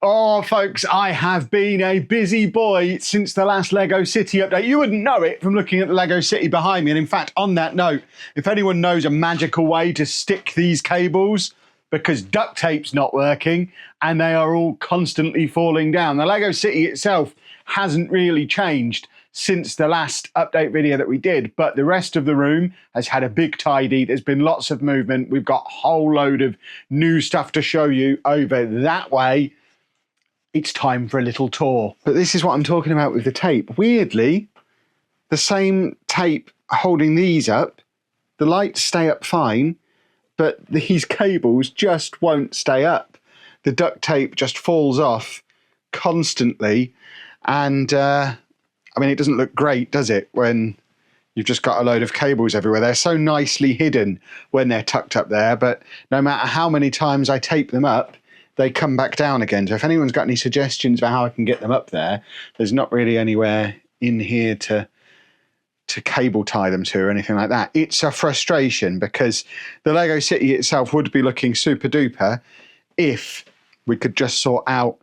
Oh, folks, I have been a busy boy since the last Lego City update. You wouldn't know it from looking at the Lego City behind me. And in fact, on that note, if anyone knows a magical way to stick these cables, because duct tape's not working and they are all constantly falling down. The Lego City itself hasn't really changed since the last update video that we did, but the rest of the room has had a big tidy. There's been lots of movement. We've got a whole load of new stuff to show you over that way. It's time for a little tour. But this is what I'm talking about with the tape. Weirdly, the same tape holding these up, the lights stay up fine, but these cables just won't stay up. The duct tape just falls off constantly, and I mean, it doesn't look great, does it, when you've just got a load of cables everywhere. They're so nicely hidden when they're tucked up there, but no matter how many times I tape them up, they come back down again. So if anyone's got any suggestions about how I can get them up there, there's not really anywhere in here to cable tie them to or anything like that. It's a frustration because the Lego City itself would be looking super duper if we could just sort out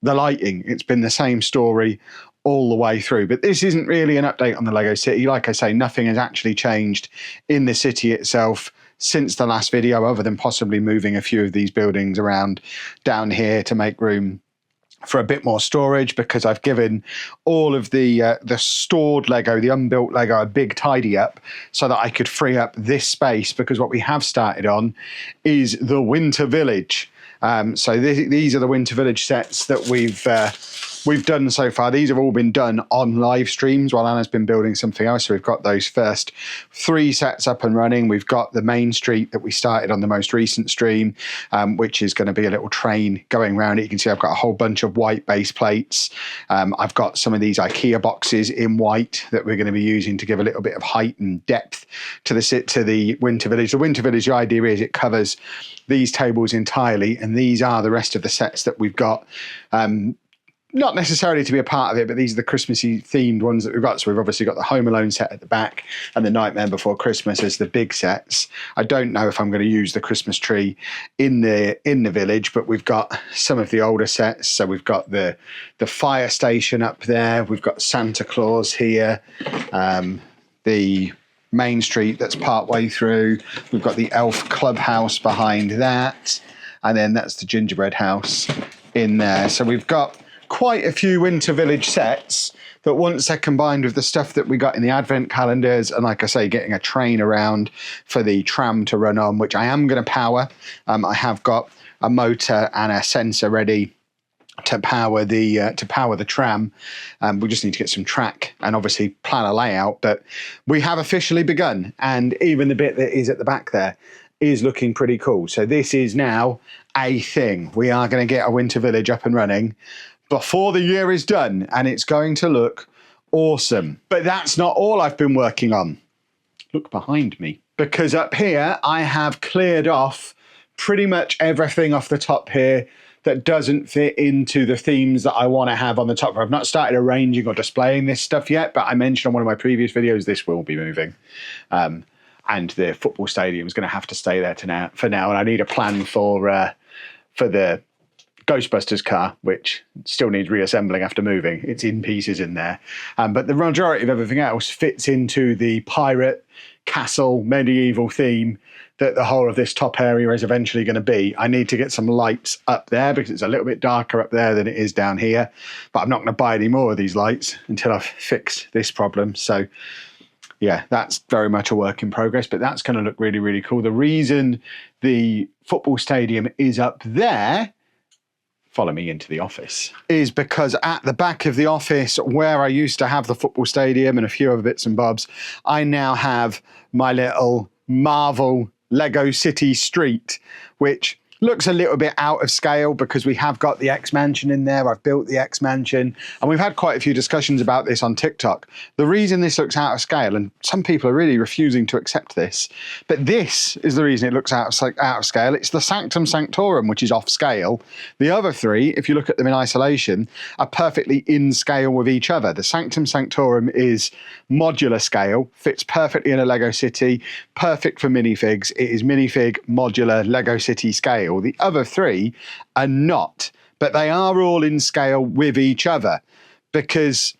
the lighting. It's been the same story all the way through, but this isn't really an update on the Lego City. Like I say, nothing has actually changed in the city itself since the last video, other than possibly moving a few of these buildings around down here to make room for a bit more storage, because I've given all of the stored Lego, the unbuilt Lego, a big tidy up so that I could free up this space, because what we have started on is the Winter Village. So these are the Winter Village sets that we've done so far. These have all been done on live streams while Anna's been building something else. So we've got those first 3 sets up and running. We've got the main street that we started on the most recent stream, which is going to be a little train going around it. You can see I've got a whole bunch of white base plates. I've got some of these IKEA boxes in white that we're going to be using to give a little bit of height and depth to the Winter Village. The Winter Village, the idea is it covers these tables entirely, and these are the rest of the sets that we've got. Not necessarily to be a part of it, but these are the Christmassy themed ones that we've got. So we've obviously got the Home Alone set at the back and the Nightmare Before Christmas as the big sets. I don't know if I'm going to use the Christmas tree in the village, but we've got some of the older sets. So we've got the fire station up there. We've got Santa Claus here. The main street that's part way through. We've got the Elf Clubhouse behind that. And then that's the gingerbread house in there. So we've got quite a few Winter Village sets that, once they're combined with the stuff that we got in the advent calendars, and like I say, getting a train around for the tram to run on, which I am going to power. I have got a motor and a sensor ready to power the tram. We just need to get some track and obviously plan a layout, but we have officially begun, and even the bit that is at the back there is looking pretty cool. So this is now a thing. We are going to get a Winter Village up and running before the year is done, and it's going to look awesome. But that's not all I've been working on. Look behind me, because up here I have cleared off pretty much everything off the top here that doesn't fit into the themes that I want to have on the top. I've not started arranging or displaying this stuff yet, but I mentioned on one of my previous videos this will be moving. And the football stadium is going to have to stay there for now, and I need a plan for the Ghostbusters car, which still needs reassembling after moving. It's in pieces in there. But the majority of everything else fits into the pirate, castle, medieval theme that the whole of this top area is eventually going to be. I need to get some lights up there because it's a little bit darker up there than it is down here. But I'm not going to buy any more of these lights until I've fixed this problem. So yeah, that's very much a work in progress, but that's going to look really, really cool. The reason the football stadium is up there, follow me into the office, is because at the back of the office where I used to have the football stadium and a few other bits and bobs, I now have my little Marvel Lego City street, which looks a little bit out of scale because we have got the X-Mansion in there. I've built the X-Mansion, and we've had quite a few discussions about this on TikTok. The reason this looks out of scale, and some people are really refusing to accept this, but this is the reason it looks out of scale. It's the Sanctum Sanctorum, which is off scale. The other three, if you look at them in isolation, are perfectly in scale with each other. The Sanctum Sanctorum is modular scale, fits perfectly in a Lego City, perfect for minifigs. It is minifig, modular, Lego City scale. The other three are not, but they are all in scale with each other. Because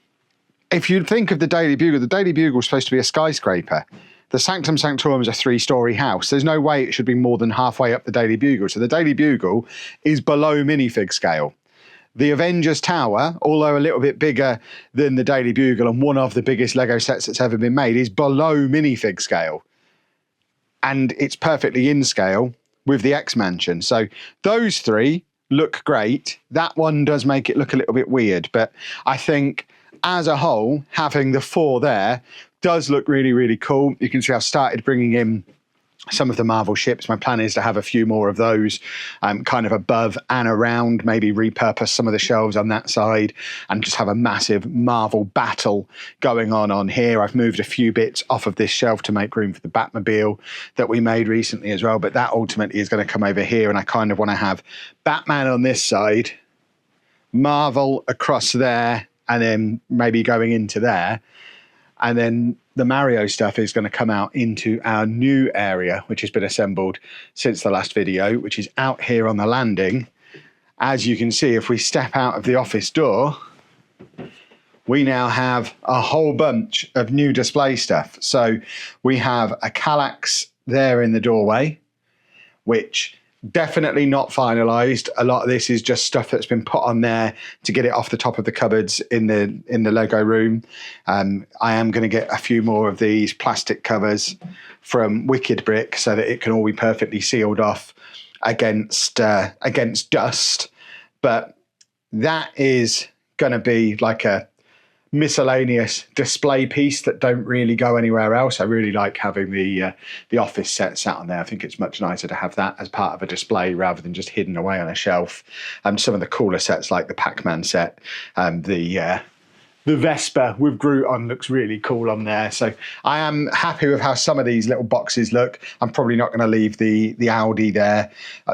if you think of the Daily Bugle is supposed to be a skyscraper. The Sanctum Sanctorum is a 3-story house. There's no way it should be more than halfway up the Daily Bugle. So the Daily Bugle is below minifig scale. The Avengers Tower, although a little bit bigger than the Daily Bugle and one of the biggest Lego sets that's ever been made, is below minifig scale. And it's perfectly in scale with the X-Mansion. So those 3 look great. That one does make it look a little bit weird. But I think as a whole, having the 4 there does look really, really cool. You can see I've started bringing in some of the Marvel ships. My plan is to have a few more of those kind of above and around, maybe repurpose some of the shelves on that side and just have a massive Marvel battle going on here. I've moved a few bits off of this shelf to make room for the Batmobile that we made recently as well, but that ultimately is going to come over here, and I kind of want to have Batman on this side, Marvel across there, and then maybe going into there. And then the Mario stuff is going to come out into our new area, which has been assembled since the last video, which is out here on the landing. As you can see, if we step out of the office door, we now have a whole bunch of new display stuff. So we have a Kallax there in the doorway, which definitely not finalized. A lot of this is just stuff that's been put on there to get it off the top of the cupboards in the Lego room. I am going to get a few more of these plastic covers from Wicked Brick so that it can all be perfectly sealed off against dust. But that is going to be like a miscellaneous display piece that don't really go anywhere else. I really like having the office set sat on there. I think it's much nicer to have that as part of a display rather than just hidden away on a shelf. Some of the cooler sets like the Pac-Man set, the Vespa with Groot on looks really cool on there. So I am happy with how some of these little boxes look. I'm probably not going to leave the Audi there.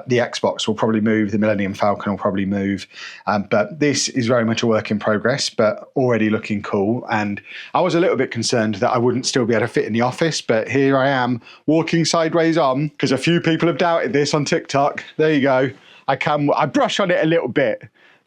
The Xbox will probably move. The Millennium Falcon will probably move. But this is very much a work in progress, but already looking cool. And I was a little bit concerned that I wouldn't still be able to fit in the office, but here I am walking sideways on, because a few people have doubted this on TikTok. There you go. I brush on it a little bit,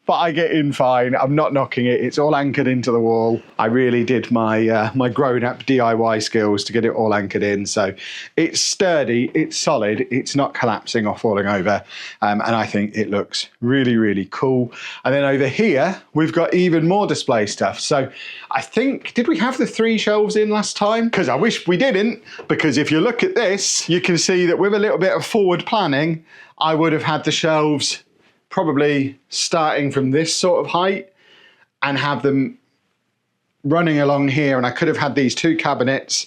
but I get in fine. I'm not knocking it. It's all anchored into the wall. I really did my my grown-up DIY skills to get it all anchored in. So it's sturdy, it's solid, it's not collapsing or falling over. And I think it looks really, really cool. And then over here, we've got even more display stuff. So I think, did we have the 3 shelves in last time? Because I wish we didn't, because if you look at this, you can see that with a little bit of forward planning, I would have had the shelves probably starting from this sort of height and have them running along here. And I could have had these 2 cabinets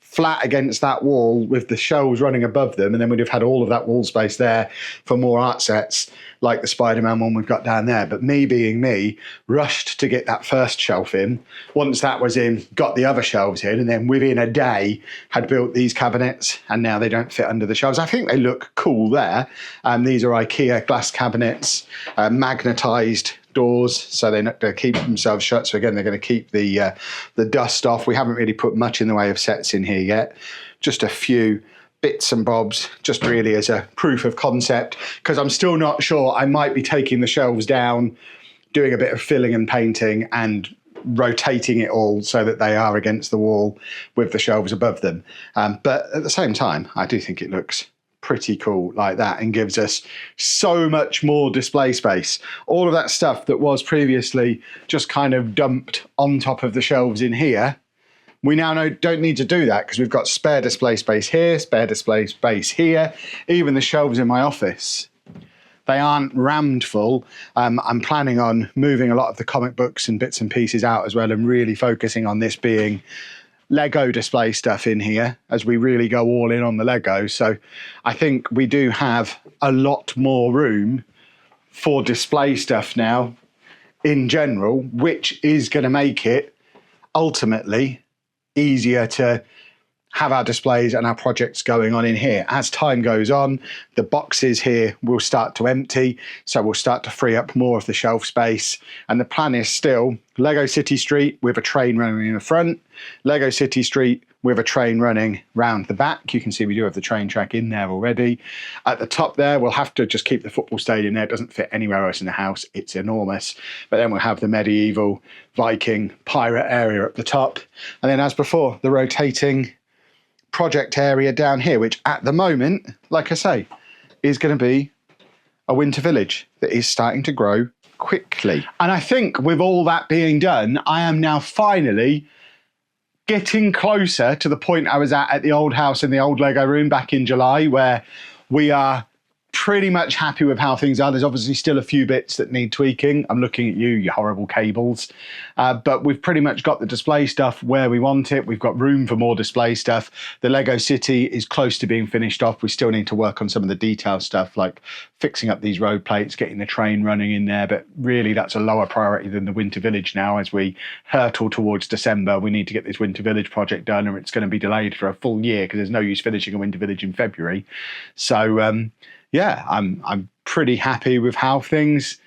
flat against that wall with the shelves running above them. And then we'd have had all of that wall space there for more art sets like the Spider-Man one we've got down there. But me being me, rushed to get that first shelf in. Once that was in, got the other shelves in, and then within a day had built these cabinets, and now they don't fit under the shelves. I think they look cool there. These are IKEA glass cabinets, magnetized doors, so they're not going to keep themselves shut. So again, they're going to keep the dust off. We haven't really put much in the way of sets in here yet. Just a few bits and bobs, just really as a proof of concept, because I'm still not sure. I might be taking the shelves down, doing a bit of filling and painting and rotating it all so that they are against the wall with the shelves above them. But at the same time, I do think it looks pretty cool like that and gives us so much more display space. All of that stuff that was previously just kind of dumped on top of the shelves in here, we now don't need to do that, because we've got spare display space here, spare display space here. Even the shelves in my office, they aren't rammed full. I'm planning on moving a lot of the comic books and bits and pieces out as well, and really focusing on this being Lego display stuff in here as we really go all in on the Lego. So I think we do have a lot more room for display stuff now in general, which is going to make it ultimately easier to have our displays and our projects going on in here. As time goes on, the boxes here will start to empty, so we'll start to free up more of the shelf space. And the plan is still Lego City Street with a train running in the front, Lego City Street with a train running round the back. You can see we do have the train track in there already. At the top there, we'll have to just keep the football stadium there. It doesn't fit anywhere else in the house. It's enormous. But then we'll have the medieval, Viking, pirate area at the top. And then as before, the rotating project area down here, which at the moment, like I say, is going to be a winter village that is starting to grow quickly. And I think with all that being done, I am now finally getting closer to the point I was at the old house in the old Lego room back in July, where we are pretty much happy with how things are. There's obviously still a few bits that need tweaking. I'm looking at you horrible cables. But we've pretty much got the display stuff where we want it. We've got room for more display stuff. The Lego City is close to being finished off. We still need to work on some of the detail stuff, like fixing up these road plates, getting the train running in there. But really, that's a lower priority than the Winter Village now. As we hurtle towards December, we need to get this Winter Village project done, or it's going to be delayed for a full year because there's no use finishing a Winter Village in February. So, yeah, I'm pretty happy with how things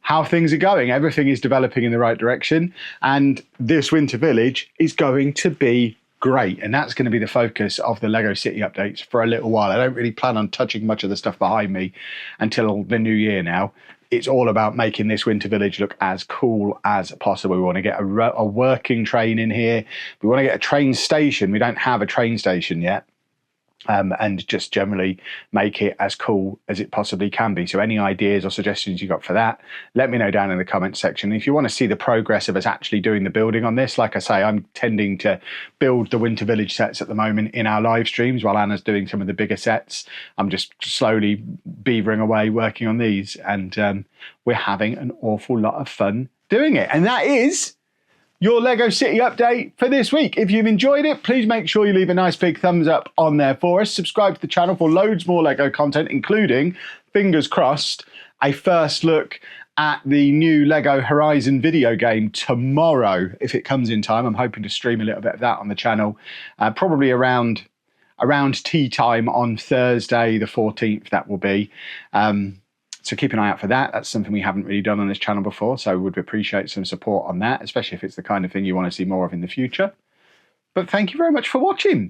are going. Everything is developing in the right direction, and this Winter Village is going to be great. And that's going to be the focus of the Lego City updates for a little while. I don't really plan on touching much of the stuff behind me until the new year now. It's all about making this Winter Village look as cool as possible. We want to get a working train in here. We want to get a train station. We don't have a train station yet. And just generally make it as cool as it possibly can be. So any ideas or suggestions you got for that, let me know down in the comments section. If you want to see the progress of us actually doing the building on this, like I say, I'm tending to build the Winter Village sets at the moment in our live streams while Anna's doing some of the bigger sets. I'm just slowly beavering away working on these, and we're having an awful lot of fun doing it. And that is your Lego City update for this week. If you've enjoyed it, please make sure you leave a nice big thumbs up on there for us. Subscribe to the channel for loads more Lego content, including, fingers crossed, a first look at the new Lego Horizon video game tomorrow, if it comes in time. I'm hoping to stream a little bit of that on the channel, probably around tea time on Thursday the 14th, that will be. So keep an eye out for that. That's something we haven't really done on this channel before, so we would appreciate some support on that, especially if it's the kind of thing you want to see more of in the future. But thank you very much for watching.